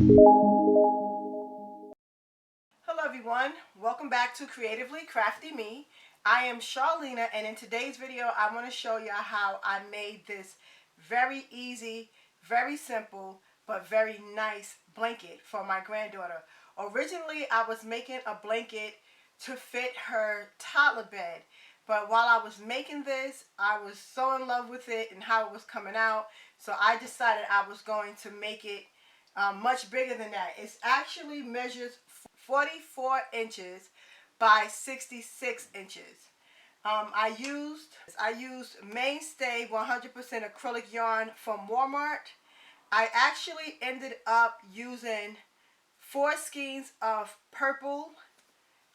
Hello everyone, welcome back to Creatively Crafty Me. I am Charlena, and in today's video I want to show you how I made this very easy, very simple, but very nice blanket for my granddaughter. Originally I was making a blanket to fit her toddler bed, but while I was making this I was so in love with it and how it was coming out, so I decided I was going to make it much bigger than that. It actually measures 44 inches by 66 inches. I used Mainstay 100% acrylic yarn from Walmart. I actually ended up using 4 skeins of purple,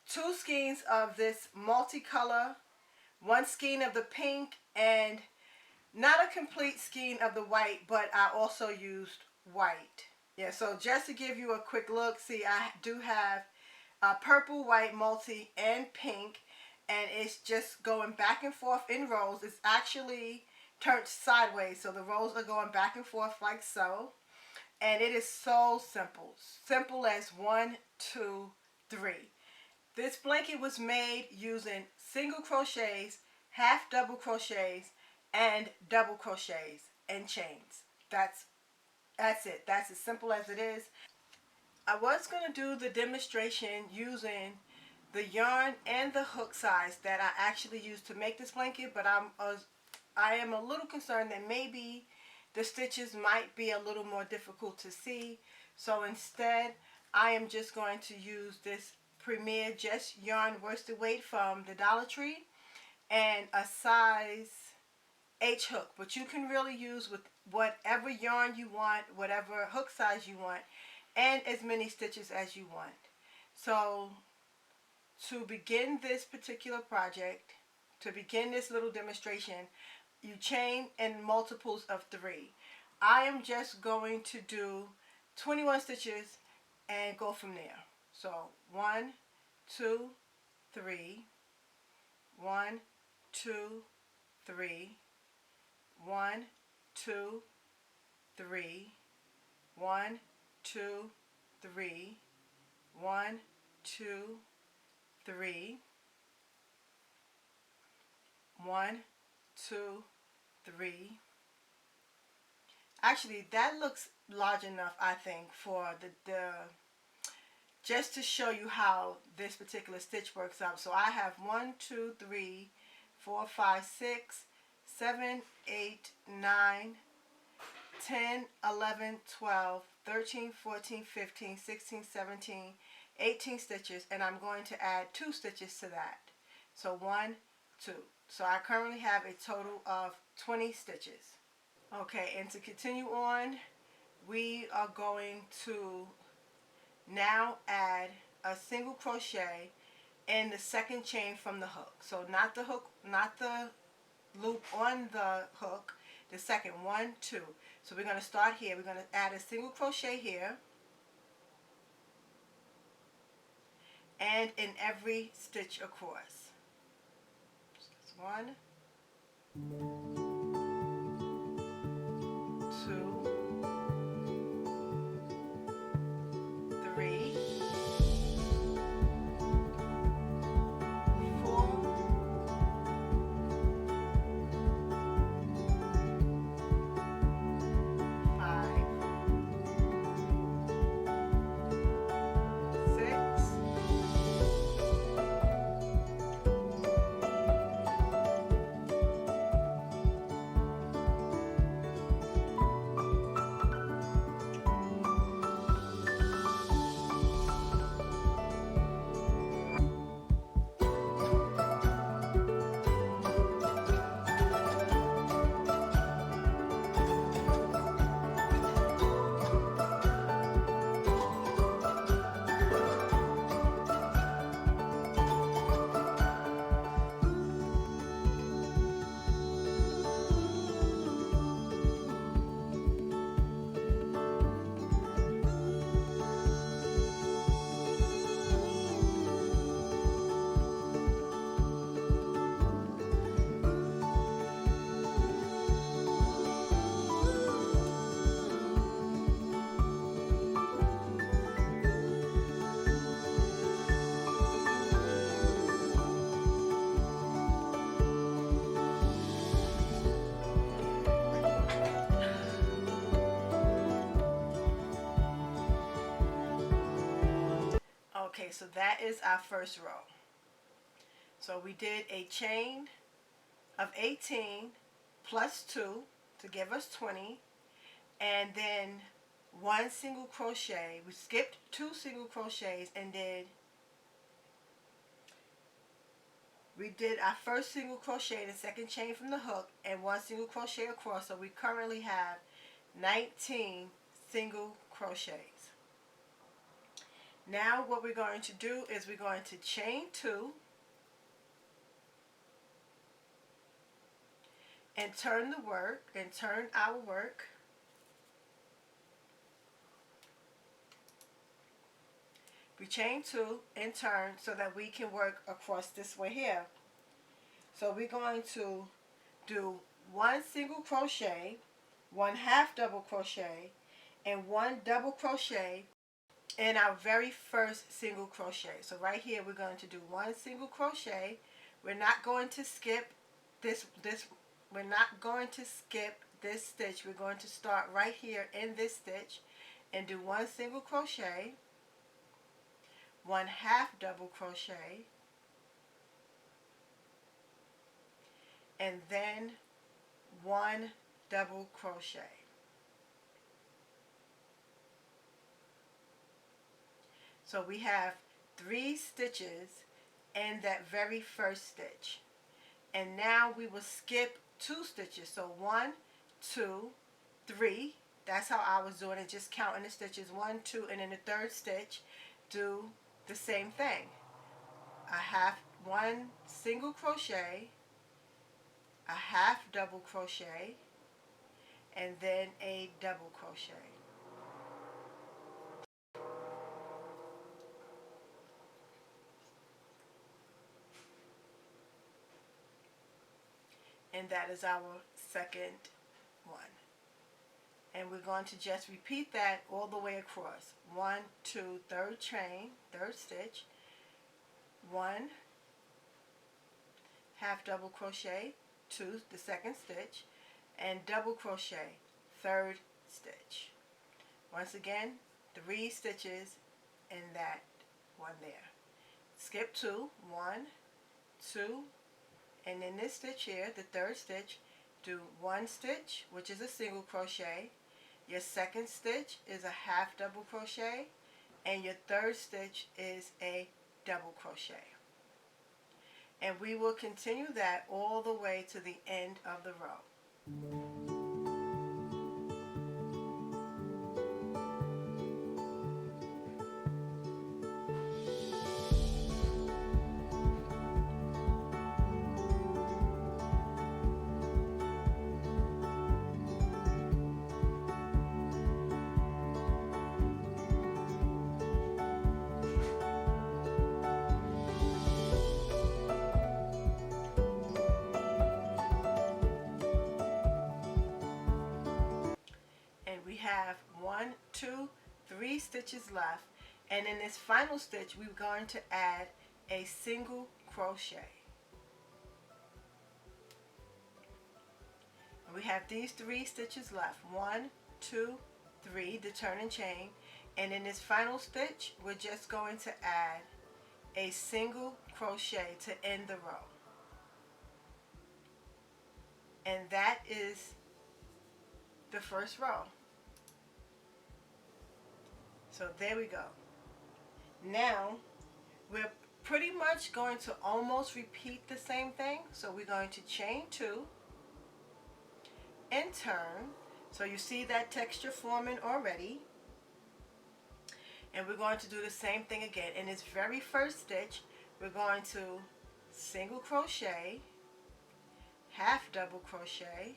2 skeins of this multicolor, 1 skein of the pink, and not a complete skein of the white, but I also used white. Yeah, so just to give you a quick look, see, I do have purple, white, multi, and pink, and it's just going back and forth in rows. It's actually turned sideways, so the rows are going back and forth like so. And it is so simple. Simple as 1, 2, 3. This blanket was made using single crochets, half double crochets, and double crochets and chains. That's it. That's as simple as it is. I was going to do the demonstration using the yarn and the hook size that I actually used to make this blanket, but I am a little concerned that maybe the stitches might be a little more difficult to see. So instead, I am just going to use this Premier Just Yarn worsted weight from the Dollar Tree and a size H hook, but you can really use with whatever yarn you want, whatever hook size you want, and as many stitches as you want. So to begin this particular project, to begin this little demonstration, you chain in multiples of 3. I am just going to do 21 stitches and go from there. So 1, 2, 3, 1, 2, 3, 1, 2, 3, 1, 2, 3, 1, 2, 3, 1, 2, 3. Actually, that looks large enough, I think, for the just to show you how this particular stitch works out. So I have 1, 2, 3, 4, 5, 6, 7, 8, 9, 10, 11, 12, 13, 14, 15, 16, 17, 18 stitches, and I'm going to add 2 stitches to that. So 1, 2. So I currently have a total of 20 stitches. Okay, and to continue on, we are going to now add a single crochet in the second chain from the hook. So not the hook, not the loop on the hook, the second 1, 2. So we're going to start here. We're going to add a single crochet here and in every stitch across. So that's 1, 2, 3, 4, 5, 6, 7, Okay, so that is our first row. So we did a chain of 18 plus 2 to give us 20, and then one single crochet. We skipped 2 single crochets and we did our first single crochet, the second chain from the hook, and 1 single crochet across. So we currently have 19 single crochets. Now what we're going to do is we're going to chain 2 and turn the work and turn our work. We chain 2 and turn so that we can work across this way here. So we're going to do 1 single crochet, 1 half double crochet, and 1 double crochet in our very first single crochet. So right here we're going to do 1 single crochet. We're not going to skip this we're not going to skip this stitch. We're going to start right here in this stitch and do 1 single crochet, 1 half double crochet, and then 1 double crochet. So we have 3 stitches in that very first stitch. And now we will skip 2 stitches. So 1, 2, 3. That's how I was doing it, just counting the stitches. 1, 2, and in the third stitch, do the same thing. A half, 1 single crochet, a half double crochet, and then a double crochet. And that is our second one. And we're going to just repeat that all the way across. 1, 2, third chain, third stitch, 1 half double crochet, 2 the second stitch, and double crochet, third stitch. Once again, 3 stitches in that one there. Skip 2, 1, 2, and in this stitch here, the third stitch, do 1 stitch, which is a single crochet. Your second stitch is a half double crochet, and your third stitch is a double crochet. And we will continue that all the way to the end of the row. We have 1, 2, 3 stitches left, and in this final stitch we're going to add a single crochet. And we have these 3 stitches left, 1, 2, 3, the turning chain, and in this final stitch we're just going to add a single crochet to end the row. And that is the first row. So there we go. Now we're pretty much going to almost repeat the same thing. So we're going to chain 2 and turn. So you see that texture forming already. And we're going to do the same thing again. In this very first stitch, we're going to single crochet, half double crochet,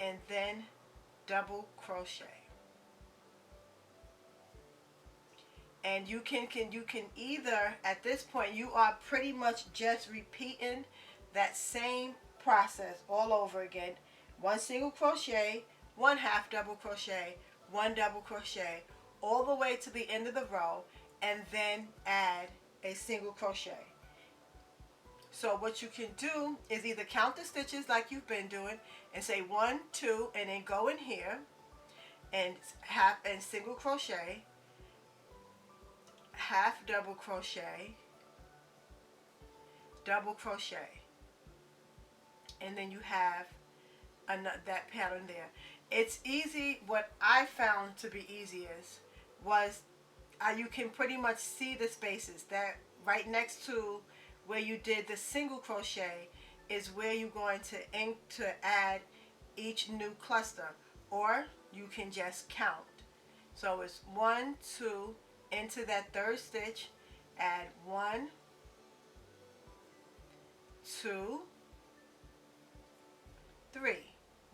and then double crochet. And you can either, at this point you are pretty much just repeating that same process all over again. 1 single crochet, 1 half double crochet, 1 double crochet, all the way to the end of the row, and then add a single crochet. So what you can do is either count the stitches like you've been doing and say 1, 2, and then go in here and single crochet, half double crochet, double crochet, and then you have that pattern there. It's easy. What I found to be easiest was you can pretty much see the spaces that right next to where you did the single crochet is where you're going to add each new cluster, or you can just count. So it's 1, 2, into that third stitch, add 1, 2, 3,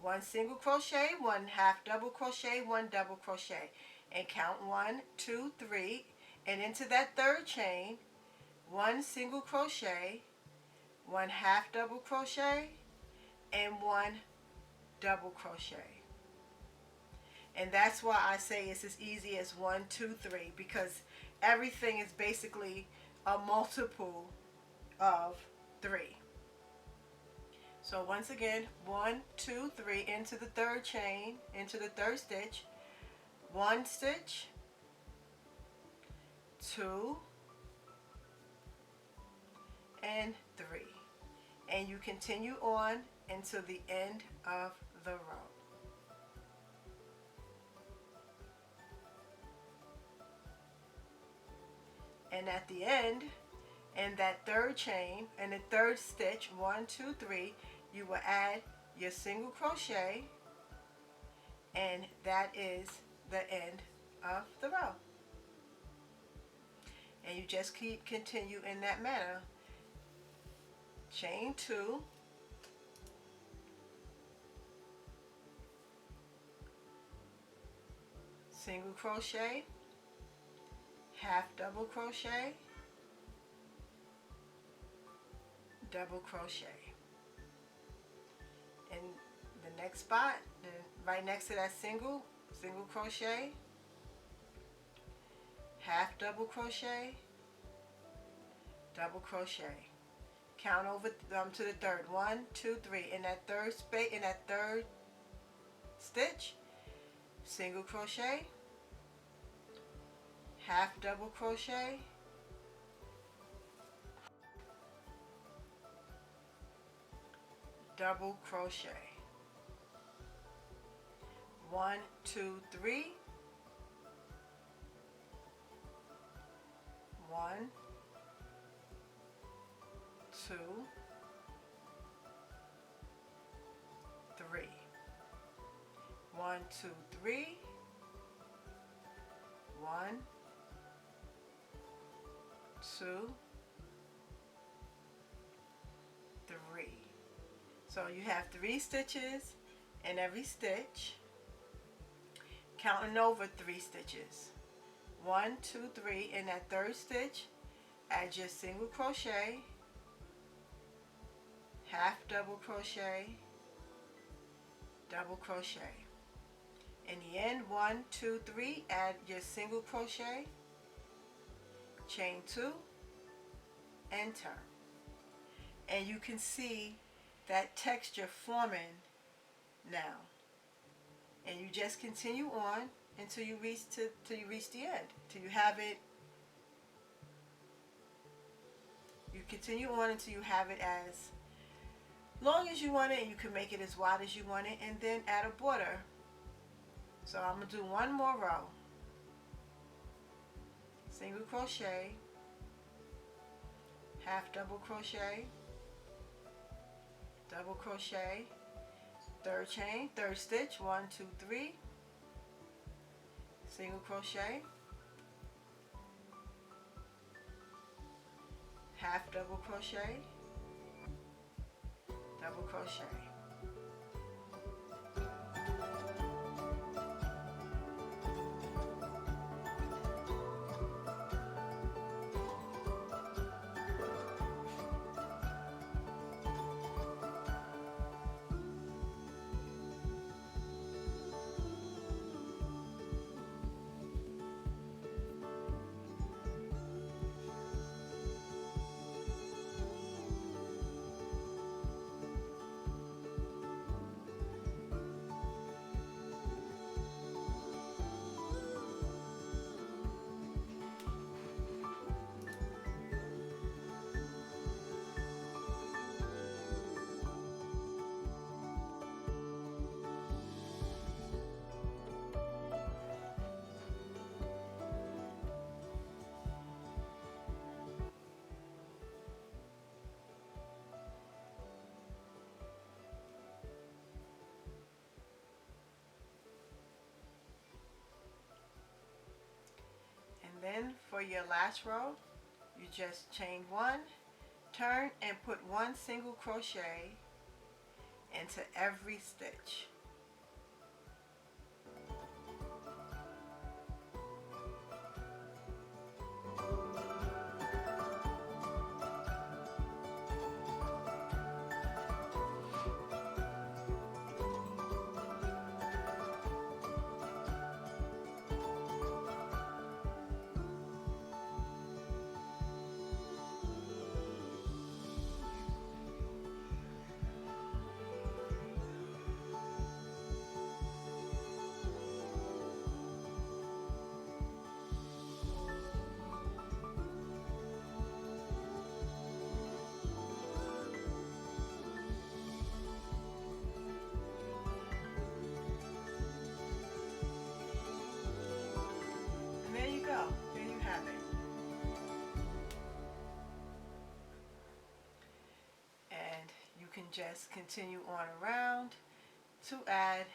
1 single crochet, 1 half double crochet, 1 double crochet, and count 1, 2, 3, and into that third chain, 1 single crochet, 1 half double crochet, and 1 double crochet. And that's why I say it's as easy as 1, 2, 3, because everything is basically a multiple of 3. So once again, 1, 2, 3, into the third chain, into the third stitch, 1 stitch, 2, and 3. And you continue on until the end of the row. And at the end, in that third chain, in the third stitch, 1, 2, 3, you will add your single crochet, and that is the end of the row. And you just continue in that manner. Chain 2, single crochet, half double crochet, double crochet. In the next spot, right next to that single crochet, half double crochet, double crochet. Count over to the third. 1, 2, 3. In that third space, in that third stitch, single crochet, half double crochet, double crochet. 1, 2, 3. 1, 2, 3. 1, 2, 3. 1, 2, 3. So you have 3 stitches in every stitch, counting over 3 stitches. 1, 2, 3. In that third stitch, add your single crochet, half double crochet, double crochet. In the end, 1, 2, 3, add your single crochet, chain 2, and turn. And you can see that texture forming now. And you just continue on until you reach till you reach the end, till you have it. You continue on until you have it as long as you want it, and you can make it as wide as you want it, and then add a border. So I'm going to do one more row. Single crochet, half double crochet, double crochet, third chain, third stitch, 1, 2, 3, single crochet, half double crochet, double crochet. your last row, you just chain one, turn, and put one single crochet into every stitch. And there you go. There you have it. And you can just continue on around to add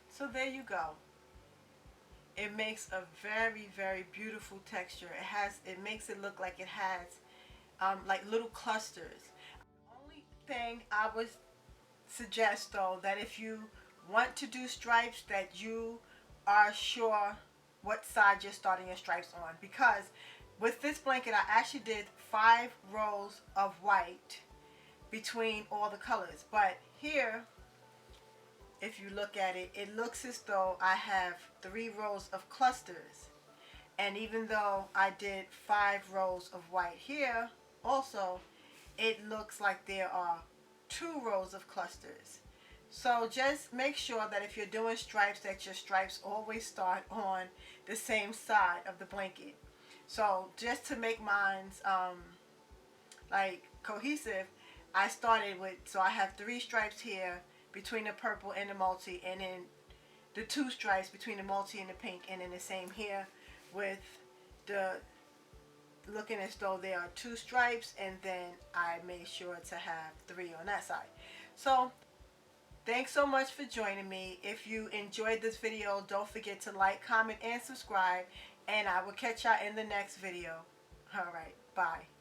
so there you go. It makes a very, very beautiful texture. It makes it look like it has like little clusters. The only thing I would suggest though, that if you want to do stripes, that you are sure what side you're starting your stripes on, because with this blanket I actually did 5 rows of white between all the colors, but here if you look at it, it looks as though I have 3 rows of clusters. And even though I did 5 rows of white here, also, it looks like there are 2 rows of clusters. So just make sure that if you're doing stripes, that your stripes always start on the same side of the blanket. So just to make mine's like cohesive, I started with, so I have 3 stripes here between the purple and the multi, and then the 2 stripes between the multi and the pink, and then the same here with the looking as though there are 2 stripes, and then I made sure to have 3 on that side. So thanks so much for joining me. If you enjoyed this video, don't forget to like, comment, and subscribe, and I will catch y'all in the next video. Alright, bye.